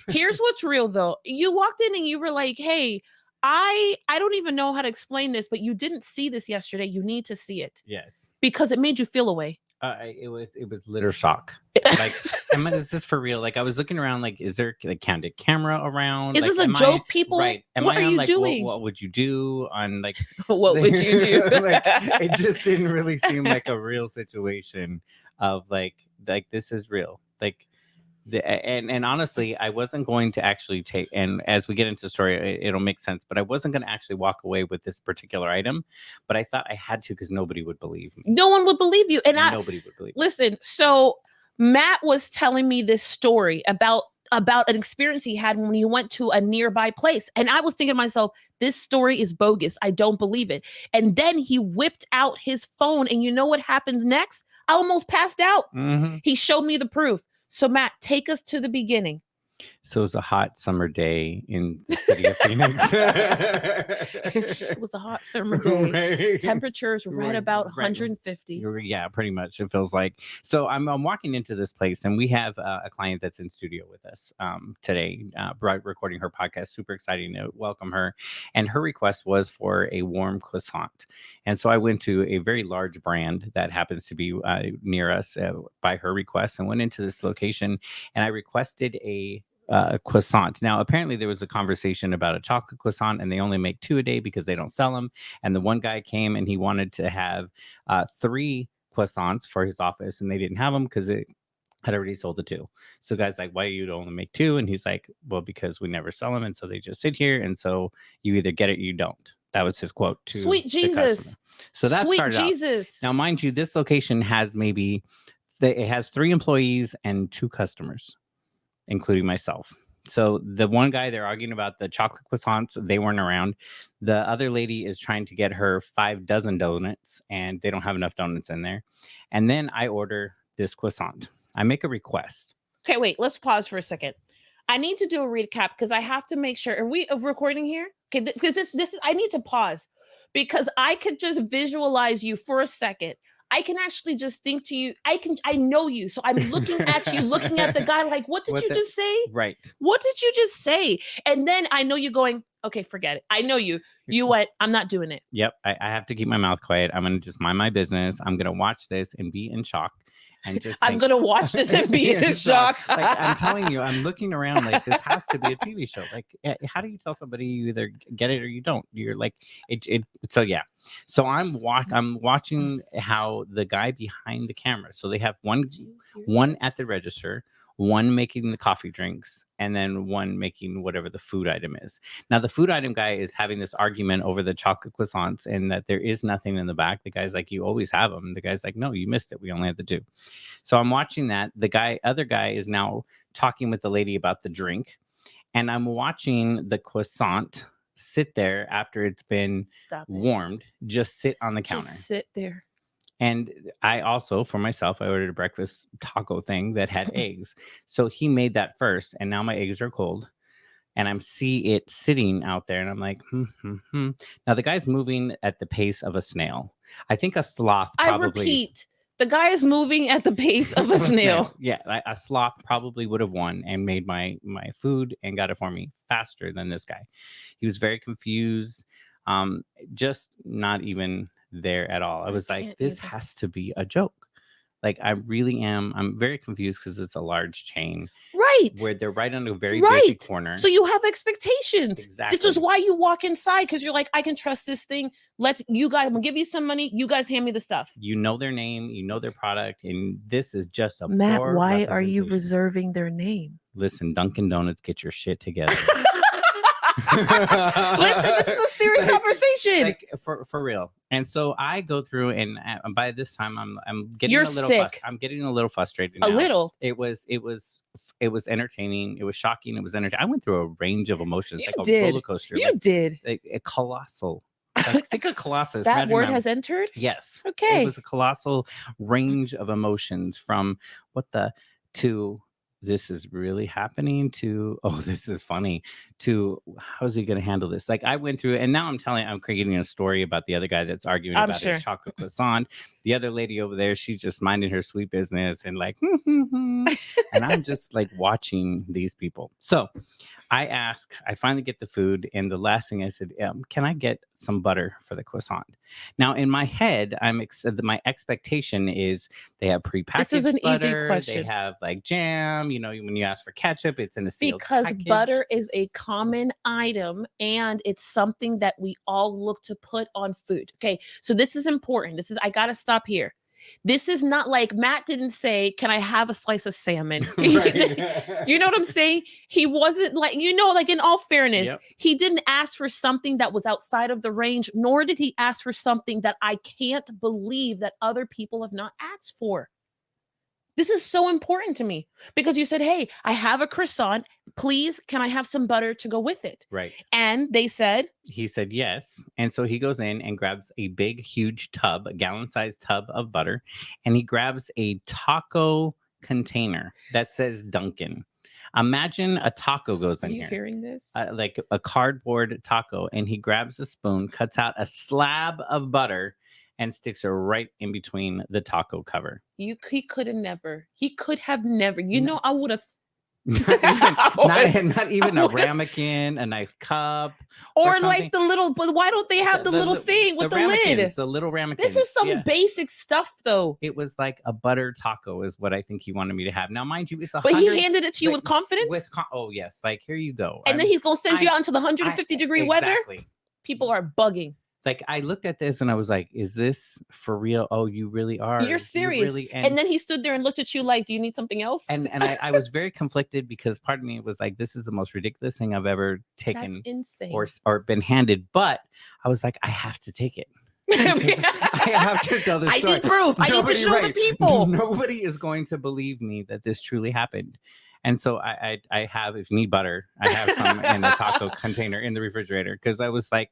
Here's what's real though. You walked in and you were like, hey, I don't even know how to explain this, but you didn't see this yesterday. You need to see it. Yes. Because it made you feel away. It was literal shock. Like, is this for real? Like, I was looking around, like, is there a candid camera around? Is like, this a joke, people? Right. What are you doing? What would you do on like? What would you do? Like, it just didn't really seem like a real situation of like this is real. Like, and honestly, I wasn't going to actually take. And as we get into the story, it'll make sense. But I wasn't going to actually walk away with this particular item. But I thought I had to because nobody would believe me. No one would believe you, and nobody would believe. Listen, so Matt was telling me this story about an experience he had when he went to a nearby place, and I was thinking to myself, this story is bogus. I don't believe it. And then he whipped out his phone, and you know what happens next? I almost passed out. Mm-hmm. He showed me the proof. So Matt, take us to the beginning. So it was a hot summer day in the city of Phoenix. It was a hot summer day. Right. Temperatures right about 150. Yeah, pretty much. It feels like. So I'm walking into this place, and we have a client that's in studio with us today, recording her podcast. Super exciting to welcome her. And her request was for a warm croissant. And so I went to a very large brand that happens to be near us by her request, and went into this location, and I requested a croissant. Now, apparently there was a conversation about a chocolate croissant, and they only make 2 a day because they don't sell them. And the one guy came and he wanted to have 3 croissants for his office, and they didn't have them because it had already sold the 2. So guys like, why do you only make 2? And he's like, well, because we never sell them, and so they just sit here, and so you either get it or you don't. That was his quote to Sweet Jesus. So that Sweet started Jesus. Out. Now, mind you, this location has it has 3 employees and 2 customers, including myself. So the one guy, they're arguing about the chocolate croissants. They weren't around. The other lady is trying to get her 5 dozen donuts, and they don't have enough donuts in there. And then I order this croissant. I make a request. Okay, wait, let's pause for a second. I need to do a recap because I have to make sure. Are we recording here? Okay, because this is, I need to pause because I could just visualize you for a second. I can actually just think to you. I know you. So I'm looking at you, looking at the guy like, what did you just say? Right. What did you just say? And then I know you going, okay, forget it. I know you. You went, I'm not doing it. Yep. I have to keep my mouth quiet. I'm going to just mind my business. I'm going to watch this and be in shock. And just I'm going to watch this and be in shock. Like, I'm telling you, I'm looking around like this has to be a TV show. Like, how do you tell somebody you either get it or you don't? You're like, so yeah. So I'm watching how the guy behind the camera. So they have one at the register, one making the coffee drinks, and then one making whatever the food item is. Now, the food item guy is having this argument over the chocolate croissants and that there is nothing in the back. The guy's like, you always have them. The guy's like, no, you missed it. We only have the 2. So I'm watching that. The other guy is now talking with the lady about the drink. And I'm watching the croissant sit there after it's been warmed, just sit on the counter. Just sit there. And I also, for myself, I ordered a breakfast taco thing that had eggs. So he made that first, and now my eggs are cold. And I'm see it sitting out there, and I'm like, Now the guy's moving at the pace of a snail. I think a sloth probably. I repeat, the guy is moving at the pace of a snail. Yeah, a sloth probably would have won and made my food and got it for me faster than this guy. He was very confused, just not even there at all. I was like, this has to be a joke. Like, I really am. I'm very confused because it's a large chain. Right. Where they're right on a very busy corner. So you have expectations. Exactly. This is why you walk inside, because you're like, I can trust this thing. I'm gonna give you some money. You guys hand me the stuff. You know their name, you know their product, and this is just a Matt, why are you reserving their name? Listen, Dunkin' Donuts, get your shit together. Listen, this is a serious conversation. Like, for real. And so I go through, and by this time I'm getting You're a little sick. I'm getting a little frustrated now. A little. It was entertaining. It was shocking. It was entertaining. I went through a range of emotions, You like did. a roller coaster. You did. A colossal. Think of colossus. That word has entered? Yes. Okay. It was a colossal range of emotions from to this is really happening to, oh, this is funny, to how's he going to handle this? Like I went through, and now I'm creating a story about the other guy that's arguing I'm about his sure. chocolate croissant. The other lady over there, she's just minding her sweet business and like, and I'm just like watching these people. So I finally get the food, and the last thing I said, can I get some butter for the croissant? Now, in my head, my expectation is they have prepackaged This is an easy butter, question. they have like jam, you know, when you ask for ketchup, it's in a sealed Because package. butter is a common item and it's something that we all look to put on food. Okay, so this is important. I got to stop here. This is not like Matt didn't say, can I have a slice of salmon? Right. You know what I'm saying? He wasn't like, like in all fairness, Yep. he didn't ask for something that was outside of the range, nor did he ask for something that I can't believe that other people have not asked for. This is so important to me because you said, hey, I have a croissant. Please, can I have some butter to go with it? Right. And they said, he said yes. And so he goes in and grabs a big, huge tub, a gallon-sized tub of butter, and he grabs a taco container that says Dunkin'. Imagine a taco goes in are you here. Hearing this? Like a cardboard taco, and he grabs a spoon, cuts out a slab of butter, and sticks her right in between the taco cover. He could have never. I would have. not even a ramekin, a nice cup, or like the little. But why don't they have the little thing with the lid? The little ramekins. This is some basic stuff, though. It was like a butter taco, is what I think he wanted me to have. Now, mind you, it's But he handed it to you with confidence. Oh yes, like here you go. And then he's gonna send you out into the 150-degree weather. People are bugging. Like I looked at this and I was like, is this for real? Oh, you really are. You're serious. Really, and then he stood there and looked at you like, do you need something else? And I was very conflicted because part of me was like, this is the most ridiculous thing I've ever taken. That's insane. Or been handed. But I was like, I have to take it. I have to tell this story. I need proof. I need to show the people. Nobody is going to believe me that this truly happened. And so I have, if you need butter, I have some in a taco container in the refrigerator because I was like,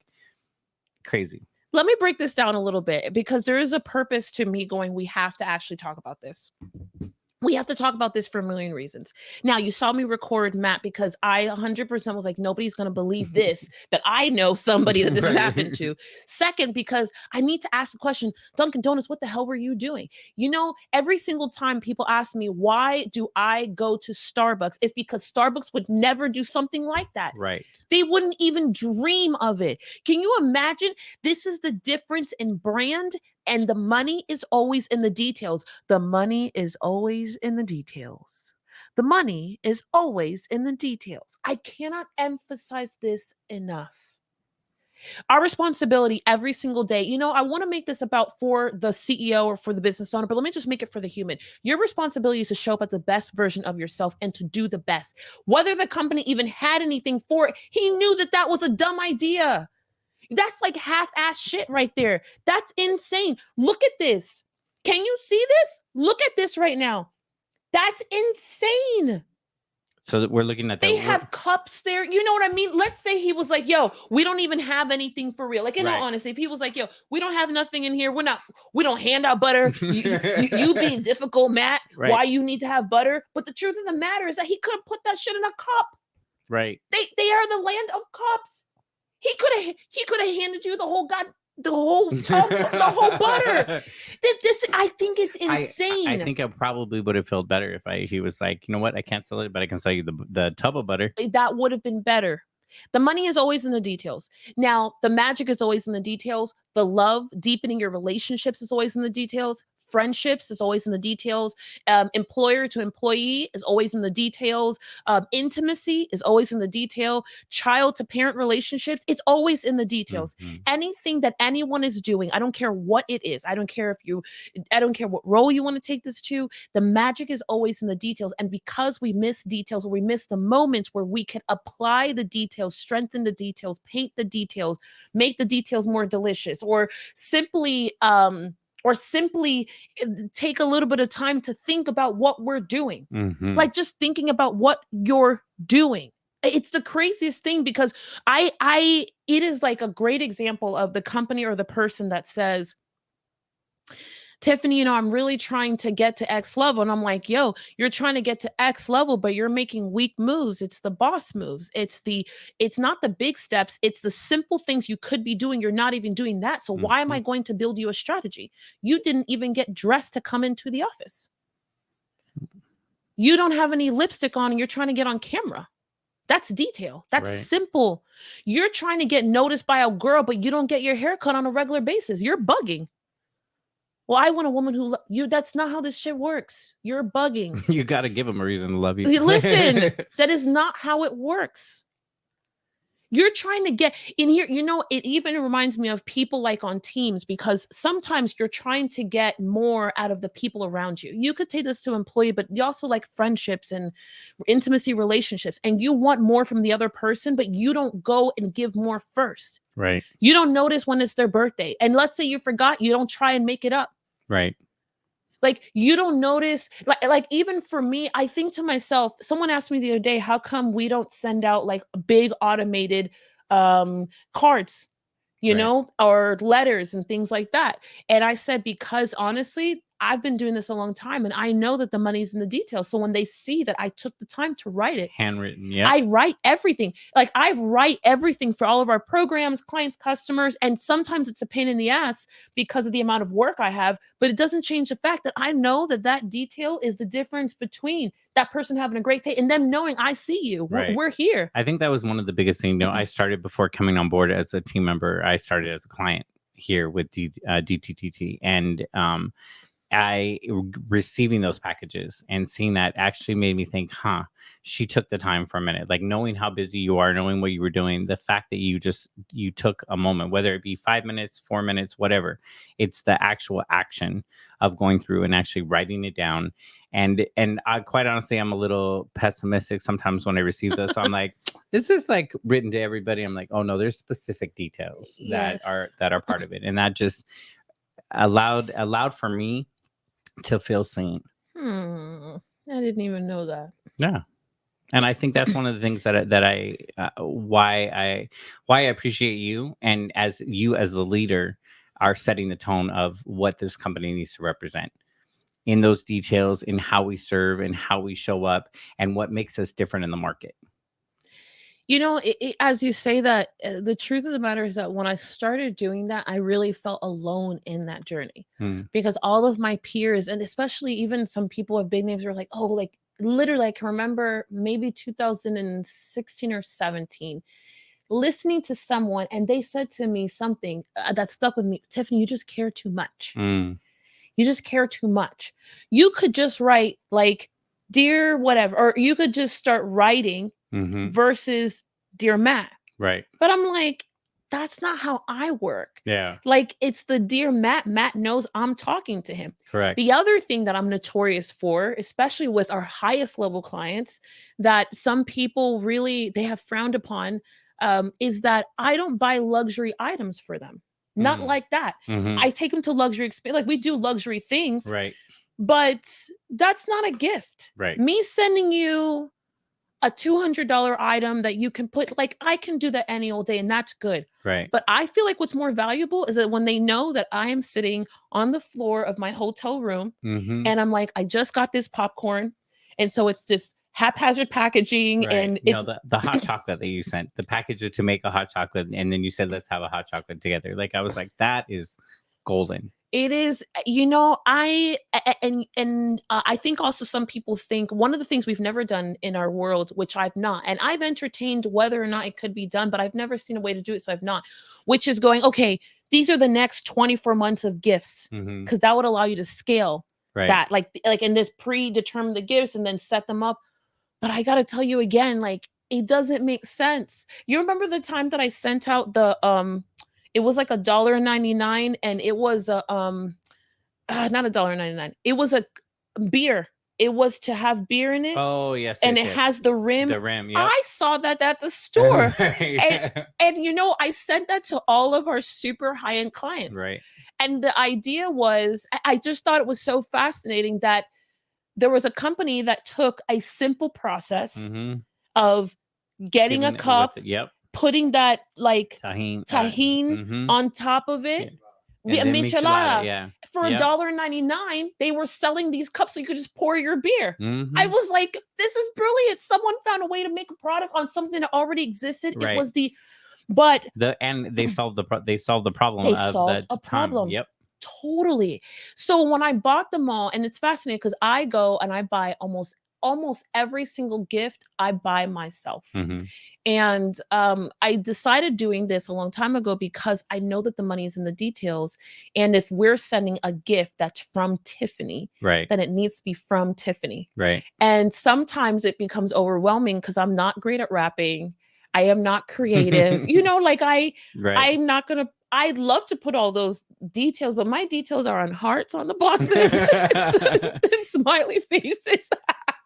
crazy. Let me break this down a little bit because there is a purpose to me going, we have to actually talk about this. We have to talk about this for a million reasons. Now, you saw me record Matt because I 100% was like, nobody's going to believe this, that I know somebody that this has happened to. Second, because I need to ask the question, Dunkin' Donuts, what the hell were you doing? You know, every single time people ask me, why do I go to Starbucks? It's because Starbucks would never do something like that. Right. They wouldn't even dream of it. Can you imagine? This is the difference in brand, and the money is always in the details. The money is always in the details. The money is always in the details. I cannot emphasize this enough. Our responsibility every single day, I want to make this about for the CEO or for the business owner, but let me just make it for the human. Your responsibility is to show up as the best version of yourself and to do the best. Whether the company even had anything for it, he knew that was a dumb idea. That's like half-ass shit right there. That's insane. Look at this. Can you see this? Look at this right now. That's insane. So we're looking at they have cups there. You know what I mean? Let's say he was like, yo, we don't even have anything for real. Like, in all honesty, if he was like, yo, we don't have nothing in here. We don't hand out butter. You being difficult, Matt, why you need to have butter. But the truth of the matter is that he could have put that shit in a cup. Right. They are the land of cups. He could have handed you the whole tub, the whole butter. I think it's insane. I think I probably would have felt better if he was like, you know what, I can't sell it, but I can sell you the tub of butter. That would have been better. The money is always in the details. Now, the magic is always in the details. The love, deepening your relationships is always in the details. Friendships is always in the details. Employer to employee is always in the details. Intimacy is always in the detail. Child to parent relationships, it's always in the details. Mm-hmm. Anything that anyone is doing, I don't care what it is. I don't care what role you want to take this to. The magic is always in the details. And because we miss details, or we miss the moments where we can apply the details, strengthen the details, paint the details, make the details more delicious, or simply take a little bit of time to think about what we're doing. Mm-hmm. Like just thinking about what you're doing. It's the craziest thing because it is like a great example of the company or the person that says, Tiffany, I'm really trying to get to X level. And I'm like, yo, you're trying to get to X level, but you're making weak moves. It's the boss moves. It's not the big steps. It's the simple things you could be doing. You're not even doing that. So why am I going to build you a strategy? You didn't even get dressed to come into the office. You don't have any lipstick on and you're trying to get on camera. That's detail. That's simple. You're trying to get noticed by a girl, but you don't get your hair cut on a regular basis. You're bugging. Well, I want a woman who you. That's not how this shit works. You're bugging. You got to give them a reason to love you. Listen, that is not how it works. You're trying to get in here. It even reminds me of people like on teams, because sometimes you're trying to get more out of the people around you. You could take this to employee, but you also like friendships and intimacy relationships, and you want more from the other person, but you don't go and give more first. Right. You don't notice when it's their birthday. And let's say you forgot, you don't try and make it up. Right. Like you don't notice, like even for me, I think to myself, someone asked me the other day, how come we don't send out like big automated cards, or letters and things like that? And I said, because honestly, I've been doing this a long time and I know that the money's in the details. So when they see that I took the time to write it, handwritten, yeah, I write everything. Like I write everything for all of our programs, clients, customers. And sometimes it's a pain in the ass because of the amount of work I have, but it doesn't change the fact that I know that detail is the difference between that person having a great day and them knowing I see you. Right. We're here. I think that was one of the biggest things. I started before coming on board as a team member. I started as a client here with DTDT, and receiving those packages and seeing that actually made me think, she took the time for a minute, like knowing how busy you are, knowing what you were doing, the fact that you took a moment, whether it be 5 minutes, 4 minutes, whatever, it's the actual action of going through and actually writing it down. And I, quite honestly, I'm a little pessimistic sometimes when I receive those. So I'm like, this is like written to everybody. I'm like, oh no, there's specific details that are part of it. And that just allowed for me to feel seen. I didn't even know that. Yeah. And I think that's one of the things why I appreciate you, and as the leader are setting the tone of what this company needs to represent in those details, in how we serve and how we show up and what makes us different in the market. As you say that, the truth of the matter is that when I started doing that, I really felt alone in that journey because all of my peers, and especially even some people with big names, were like, oh, like literally, I can remember maybe 2016 or 17, listening to someone, and they said to me something that stuck with me. Tiffany, you just care too much. You just care too much. You could just write like, dear whatever, or you could just start writing versus dear Matt. Right. But I'm like, that's not how I work. Yeah. Like it's the dear Matt. Matt knows I'm talking to him. Correct. The other thing that I'm notorious for, especially with our highest level clients, that some people really, they have frowned upon, is that I don't buy luxury items for them. Not like that. I take them to luxury experience. Like we do luxury things. Right. But that's not a gift. Right. Me sending you a $200 item that you can put, like, I can do that any old day, and that's good. Right. But I feel like what's more valuable is that when they know that I am sitting on the floor of my hotel room and I'm like, I just got this popcorn. And so it's just haphazard packaging. Right. And it's the hot chocolate that you sent, the package to make a hot chocolate. And then you said, let's have a hot chocolate together. Like, I was like, that is golden. It is, I think also some people think one of the things we've never done in our world, which I've not, and I've entertained whether or not it could be done, but I've never seen a way to do it. So I've not, which is going, okay, these are the next 24 months of gifts, because that would allow you to scale that, like in this predetermine the gifts and then set them up. But I got to tell you again, like, it doesn't make sense. You remember the time that I sent out the, it was like $1.99, and it was not $1.99. It was a beer. It was to have beer in it. Oh yes, and it has the rim. The rim. Yep. I saw that at the store, and I sent that to all of our super high end clients. Right. And the idea was, I just thought it was so fascinating that there was a company that took a simple process of getting a cup. Yep. Putting that like tahine on top of it, And then michelada. michelada. Yeah. For Yep. $1.99, they were selling these cups so you could just pour your beer. I Mhm. was like, this is brilliant. Someone found a way to make a product on something that already existed. It Right. was but And they solved the problem they of solved the a time. problem. Yep. Totally. So when I bought them all, and it's fascinating because I go and I buy almost every single gift I buy myself. Mhm. And I decided doing this a long time ago because I know that the money is in the details. And if we're sending a gift that's from Tiffany, Right. then it needs to be from Tiffany. Right. And sometimes it becomes overwhelming because I'm not great at wrapping. I am not creative. Like Right. I'm not gonna. I'd love to put all those details, but my details are on hearts on the boxes and smiley faces.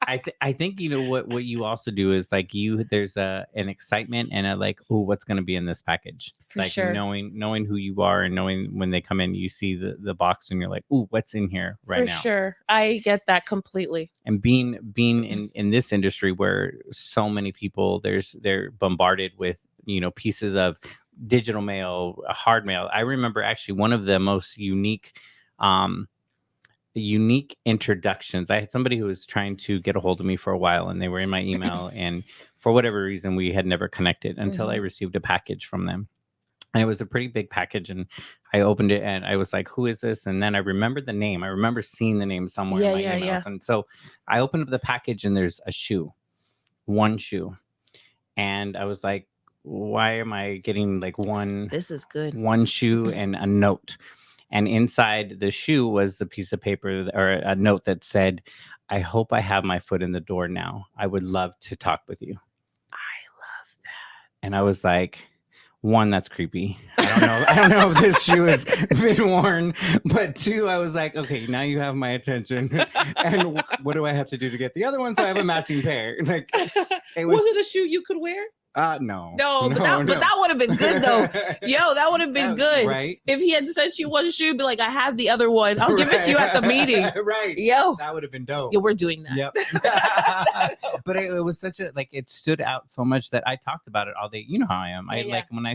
I think what you also do is like there's an excitement and a like, oh, what's going to be in this package? For Like sure. knowing who you are and knowing when they come in, you see the box and you're like, oh, what's in here right For now? sure. I get that completely. And being in this industry where so many people they're bombarded with pieces of digital mail, hard mail. I remember actually one of the most unique introductions. I had somebody who was trying to get a hold of me for a while and they were in my email and for whatever reason we had never connected until I received a package from them. And it was a pretty big package and I opened it and I was like, who is this? And then I remembered the name. I remember seeing the name somewhere in my emails. And so I opened up the package and there's a shoe, one shoe. And I was like, why am I getting like This is good. one shoe and a note? And inside the shoe was the piece of paper or a note that said, I hope I have my foot in the door now. I would love to talk with you. I love that. And I was like, one, that's creepy. I don't know if this shoe has been worn, but two, I was like, okay, now you have my attention. And what do I have to do to get the other one so I have a matching pair? Like, was it a shoe you could wear? No. But that would have been good though. Yo, that would have been good. Right. If he had sent you one shoe, be like, I have the other one. I'll give it to you at the meeting. Right. Yo. That would have been dope. Yeah, we're doing that. Yep. But it was such a it stood out so much that I talked about it all day. You know how I am. Like when I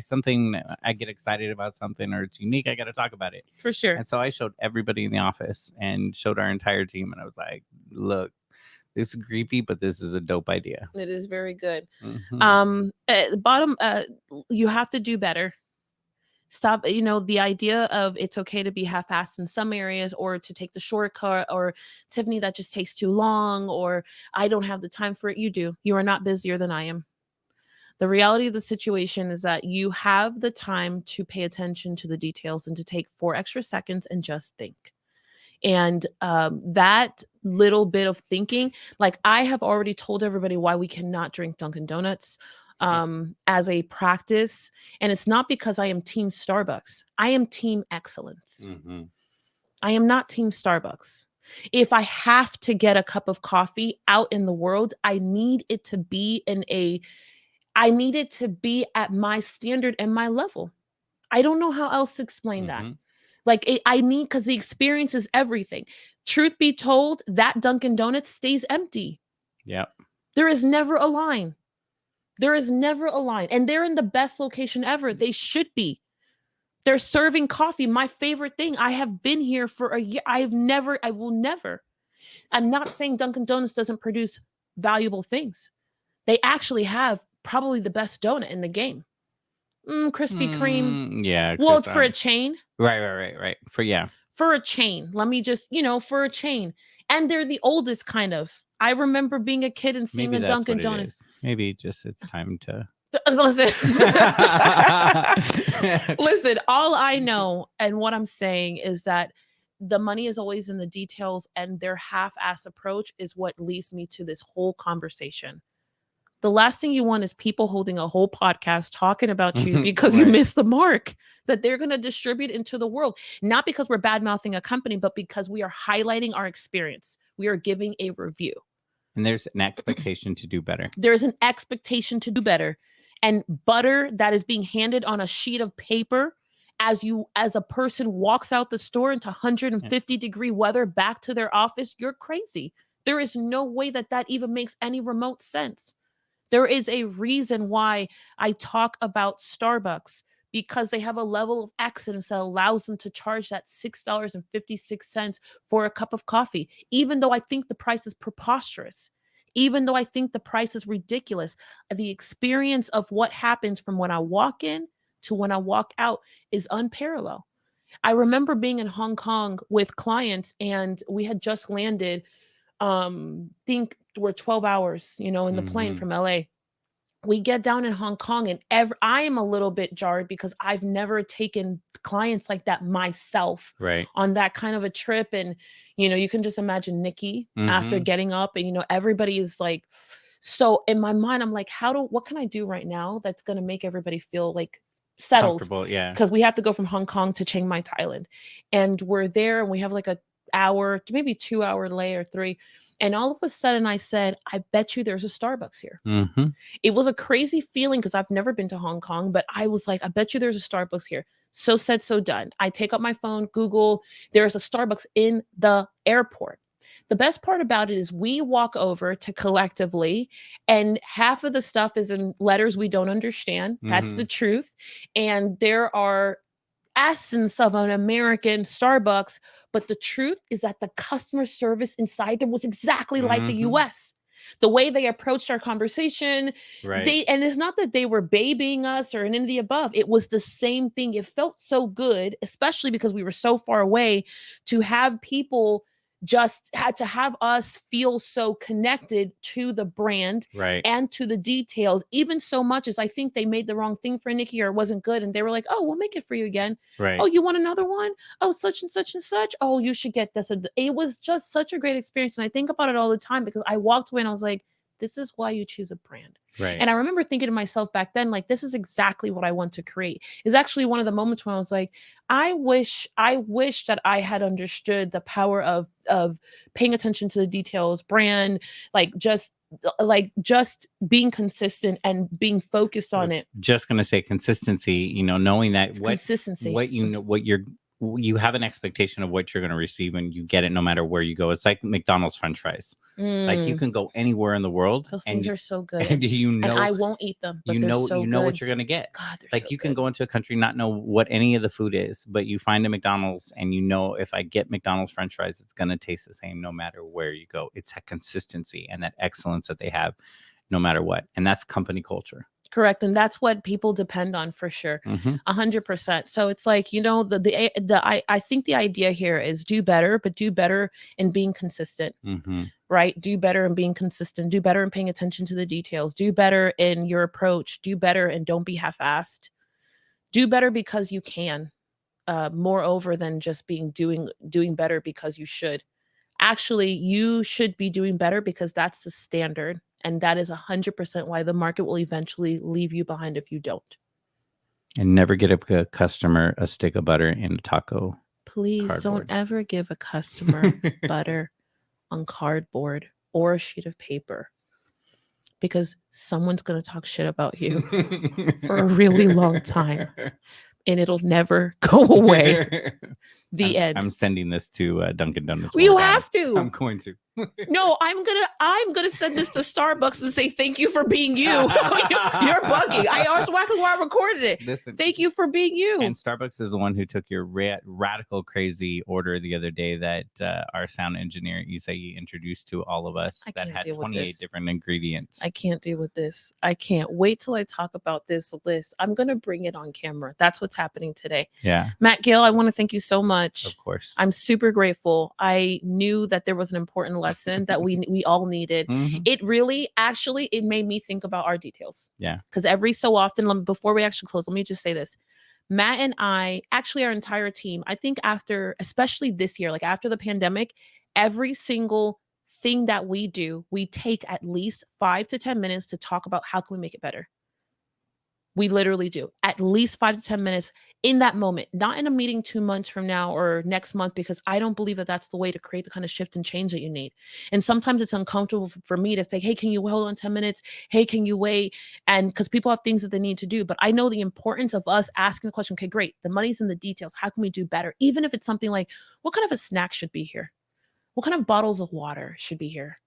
get excited about something or it's unique, I gotta talk about it. For sure. And so I showed everybody in the office and showed our entire team and I was like, look, this is creepy, but this is a dope idea. It is very good. Mm-hmm. At the bottom, you have to do better. Stop, the idea of it's okay to be half-assed in some areas or to take the shortcut or Tiffany, that just takes too long or I don't have the time for it. You do. You are not busier than I am. The reality of the situation is that you have the time to pay attention to the details and to take 4 extra seconds and just think. And that little bit of thinking, like I have already told everybody why we cannot drink Dunkin' Donuts as a practice. And it's not because I am team Starbucks. I am team excellence. Mm-hmm. I am not team Starbucks. If I have to get a cup of coffee out in the world, I need it to be at my standard and my level. I don't know how else to explain that. Like I need, because the experience is everything. Truth be told, that Dunkin' Donuts stays empty. Yep. There is never a line. And they're in the best location ever. They should be. They're serving coffee. My favorite thing. I have been here for a year. I will never. I'm not saying Dunkin' Donuts doesn't produce valuable things. They actually have probably the best donut in the game. Krispy Kreme. Yeah. Well, it's for a chain. Right. For a chain. Let me just, for a chain. And they're the oldest kind of. I remember being a kid and seeing a Dunkin' Donuts. Maybe just it's time to Listen, all I know and what I'm saying is that the money is always in the details, and their half-ass approach is what leads me to this whole conversation. The last thing you want is people holding a whole podcast talking about you because you missed the mark that they're going to distribute into the world. Not because we're bad-mouthing a company, but because we are highlighting our experience. We are giving a review. And there's an expectation to do better. There's an expectation to do better. And butter that is being handed on a sheet of paper as a person walks out the store into 150-degree weather back to their office, you're crazy. There is no way that even makes any remote sense. There is a reason why I talk about Starbucks, because they have a level of excellence that allows them to charge that $6.56 for a cup of coffee, even though I think the price is preposterous, even though I think the price is ridiculous. The experience of what happens from when I walk in to when I walk out is unparalleled. I remember being in Hong Kong with clients, and we had just landed, think we're 12 hours, in the plane Mhm. from LA. We get down in Hong Kong, and I am a little bit jarred because I've never taken clients like that myself Right. on that kind of a trip. And you can just imagine Nikki after Mhm. getting up, and everybody is like, so in my mind, I'm like, what can I do right now that's going to make everybody feel like settled? Comfortable. Yeah. Because we have to go from Hong Kong to Chiang Mai, Thailand, and we're there, and we have like a hour, maybe 2 hour delay or three. And all of a sudden I said, I bet you there's a Starbucks here. Mhm. It was a crazy feeling because I've never been to Hong Kong, but I was like, I bet you there's a Starbucks here. So said, so done. I take up my phone, Google, there's a Starbucks in the airport. The best part about it is we walk over to Collectively, and half of the stuff is in letters we don't understand. That's the Mhm. truth. And there are essence of an American Starbucks, but the truth is that the customer service inside there was exactly like the Mhm. US. The way they approached our conversation, Right. and it's not that they were babying us or any of the above. It was the same thing. It felt so good, especially because we were so far away, to have people just had to have us feel so connected to the brand Right. and to the details, even so much as I think they made the wrong thing for Nikki or it wasn't good. And they were like, oh, we'll make it for you again. Oh, Right. you want another one? Oh, such and such and such. Oh, you should get this. It was just such a great experience. And I think about it all the time because I walked away and I was like, this is why you choose a brand. Right. And I remember thinking to myself back then, like, this is exactly what I want to create. Is actually one of the moments when I was like, I wish that I had understood the power of paying attention to the details, brand, like just being consistent and being focused I on was it. just gonna say consistency. Knowing that It's consistency. you have an expectation of what you're going to receive and you get it no matter where you go. It's like McDonald's French fries. Like you Mm, can go anywhere in the world those things and are so good. and And I won't eat them, but they're so you know what good. you're going to get. God, they're Like so you can good. go into a country not know what any of the food is, but you find a McDonald's and if I get McDonald's French fries, it's going to taste the same no matter where you go. It's that consistency and that excellence that they have no matter what. And that's company culture. Correct. And that's what people depend on for sure. Hmm. 100%. So it's like, I think the idea here is do better, but do better in being consistent, Hmm. right? Do better in being consistent, do better in paying attention to the details, do better in your approach, do better and don't be half-assed. Do better because you can, moreover than just doing better because you should. Actually, you should be doing better because that's the standard. And that is 100% why the market will eventually leave you behind if you don't. And never get a customer a stick of butter in a taco Please don't cardboard. ever give a customer butter on cardboard or a sheet of paper because someone's going to talk shit about you for a really long time and it'll never go away. The end. I'm sending this to Dunkin' Donuts. You one time. have to. I'm going to. No, I'm gonna send this to Starbucks and say thank you for being you. You're bugging. I asked why I recorded it. Listen, Thank you for being you. And Starbucks is the one who took your radical crazy order the other day that our sound engineer Isai introduced to all of us that had 28 different ingredients. I can't deal with this. I can't wait till I talk about this list. I'm gonna bring it on camera. That's what's happening today. Yeah. Matt Gill, I want to thank you so much. Of course. I'm super grateful. I knew that there was an important lesson that we all needed. Mm-hmm. It really, actually, it made me think about our details. Yeah. Because every so often, before we actually close, let me just say this. Matt and I, actually our entire team, I think after, especially this year, like after the pandemic, every single thing that we do, we take at least 5 to 10 minutes to talk about how can we make it better. We literally do at least 5 to 10 minutes in that moment, not in a meeting 2 months from now or next month, because I don't believe that that's the way to create the kind of shift and change that you need. And sometimes it's uncomfortable for me to say, hey, can you hold on 10 minutes? Hey, can you wait? And because people have things that they need to do. But I know the importance of us asking the question, okay, great. The money's in the details. How can we do better? Even if it's something like, what kind of a snack should be here? What kind of bottles of water should be here?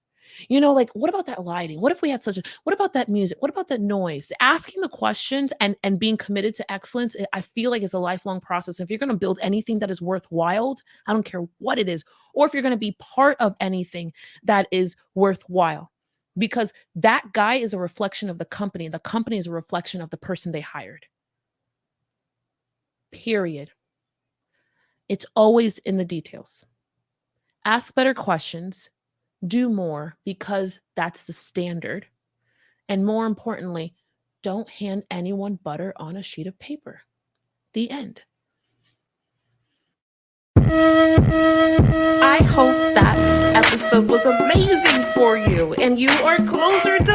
You know, like, what about that lighting? What if we had what about that music? What about that noise? Asking the questions and being committed to excellence, I feel like is a lifelong process. If you're going to build anything that is worthwhile, I don't care what it is, or if you're going to be part of anything that is worthwhile, because that guy is a reflection of the company, and the company is a reflection of the person they hired. Period. It's always in the details. Ask better questions. Do more, because that's the standard. And more importantly, don't hand anyone butter on a sheet of paper. The end. I hope that episode was amazing for you and you are closer to